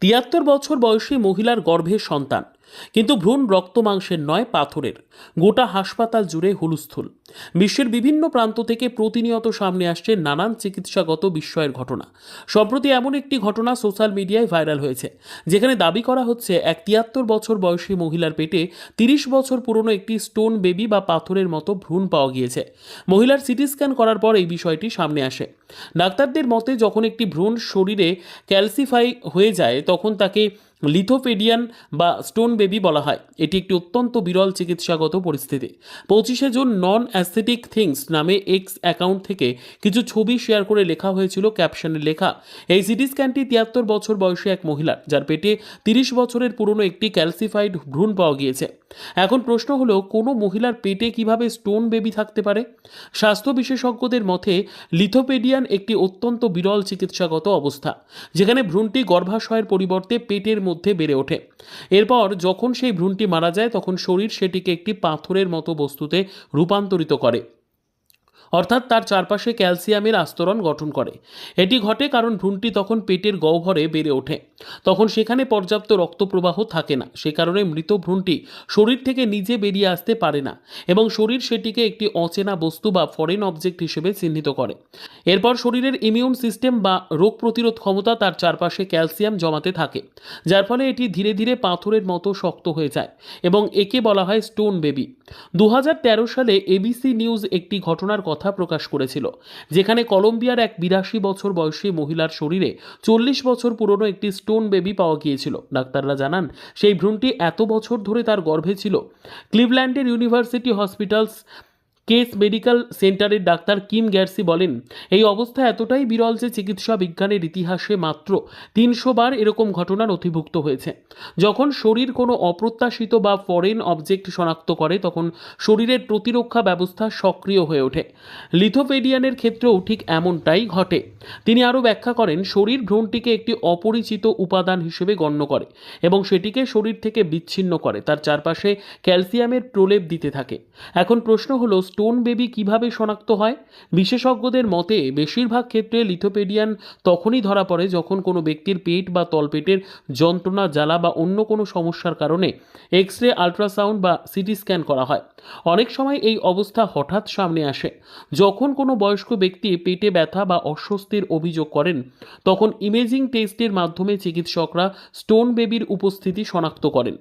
৭৩ বছর বয়সী মহিলার গর্ভে সন্তান, কিন্তু ভ্রূণ রক্ত মাংসের নয়, পাথরের। গোটা হাসপাতাল জুড়ে হুলস্থুল। বিশ্বের বিভিন্ন প্রান্ত থেকে প্রতিনিয়ত সামনে আসছে নানান চিকিৎসাগত বিস্ময়ের ঘটনা। সম্প্রতি এমন একটি ঘটনা সোশ্যাল মিডিয়ায় ভাইরাল হয়েছে, যেখানে দাবি করা হচ্ছে এক ৭৩ বছর বয়সী মহিলার পেটে ৩০ বছর পুরনো একটি স্টোন বেবি বা পাথরের মতো ভ্রূণ পাওয়া গিয়েছে। মহিলার সিটি স্ক্যান করার পর এই বিষয়টি সামনে আসে। ডাক্তারদের মতে, যখন একটি ভ্রূণ শরীরে ক্যালসিফাই হয়ে যায় তখন তাকে লিথোপেডিয়ান বা স্টোন বেবি বলা হয়। এটি একটি অত্যন্ত বিরল চিকিৎসাগত পরিস্থিতি। 25শে জুন নন অ্যাস্থেটিক থিংস নামে এক্স অ্যাকাউন্ট থেকে কিছু ছবি শেয়ার করে লেখা হয়েছিল, ক্যাপশনে লেখা, এই সিটি স্ক্যানটি ৭৩ বছর বয়সী এক মহিলার, যার পেটে 30 বছরের পুরনো একটি ক্যালসিফাইড ভ্রূণ পাওয়া গিয়েছে। এখন প্রশ্ন হলো, কোনো মহিলার পেটে কিভাবে স্টোন বেবি থাকতে পারে? স্বাস্থ্য বিশেষজ্ঞদের মতে লিথোপেডিয়ান একটি অত্যন্ত বিরল চিকিৎসাগত অবস্থা, যেখানে ভ্রূণটি গর্ভাশয়ের পরিবর্তে পেটের মধ্যে বেড়ে ওঠে। এরপর যখন সেই ভ্রূণটি মারা যায় তখন শরীর সেটিকে একটি পাথরের মতো বস্তুতে রূপান্তরিত করে, অর্থাৎ তার চারপাশে ক্যালসিয়ামের আস্তরণ গঠন করে। এটি ঘটে কারণ ভ্রূণটি তখন পেটের গহ্বরে বেড়ে ওঠে, তখন সেখানে পর্যাপ্ত রক্ত প্রবাহ থাকে না। সে কারণে মৃত ভ্রূণটি শরীর থেকে নিজে বেরিয়ে আসতে পারে না এবং শরীর সেটিকে একটি অচেনা বস্তু বা ফরেন অবজেক্ট হিসেবে চিহ্নিত করে। এরপর শরীরের ইমিউন সিস্টেম বা রোগ প্রতিরোধ ক্ষমতা তার চারপাশে ক্যালসিয়াম জমাতে থাকে, যার ফলে এটি ধীরে ধীরে পাথরের মতো শক্ত হয়ে যায় এবং একে বলা হয় স্টোন বেবি। 2013 সালে এবিসি নিউজ একটি ঘটনার কথা প্রকাশ করেছিল, যেখানে কলম্বিয়ার এক 82 বছর বয়সী মহিলার শরীরে 40 বছর পুরনো একটি স্টোন বেবি পাওয়া গিয়েছিল। ডাক্তাররা জানান, সেই ভ্রূণটি এত বছর ধরে তার গর্ভে ছিল। ক্লিভল্যান্ডের ইউনিভার্সিটি হসপিটালস কেস মেডিকেল সেন্টারের ডাক্তার কিম গ্যারসি বলেন, এই অবস্থা এতটাই বিরল যে চিকিৎসা বিজ্ঞানের ইতিহাসে মাত্র 300 বার এরকম ঘটনা নথিভুক্ত হয়েছে। যখন শরীর কোনো অপ্রত্যাশিত বা ফরেন অবজেক্ট শনাক্ত করে তখন শরীরের প্রতিরক্ষা ব্যবস্থা সক্রিয় হয়ে ওঠে। লিথোপেডিয়ানের ক্ষেত্রেও ঠিক এমনটাই ঘটে। তিনি আরও ব্যাখ্যা করেন, শরীর ভ্রূণটিকে একটি অপরিচিত উপাদান হিসেবে গণ্য করে এবং সেটিকে শরীর থেকে বিচ্ছিন্ন করে, তার চারপাশে ক্যালসিয়ামের প্রলেপ দিতে থাকে। এখন প্রশ্ন হলো, স্টোন বেবি কিভাবে শনাক্ত হয়? বিশেষজ্ঞদের মতে বেশিরভাগ ক্ষেত্রে লিথোপেডিয়ান তখনই ধরা পড়ে যখন কোনো ব্যক্তির পেট বা তলপেটের যন্ত্রণা, জ্বালা বা অন্য কোনো সমস্যার কারণে এক্স রে, আল্ট্রাসাউন্ড বা সিটি স্ক্যান করা হয়। অনেক সময় এই অবস্থা হঠাৎ সামনে আসে। যখন কোনো বয়স্ক ব্যক্তি পেটে ব্যথা বা অস্বস্তির অভিযোগ করেন তখন ইমেজিং টেস্টের মাধ্যমে চিকিৎসকরা স্টোন বেবির উপস্থিতি শনাক্ত করেন।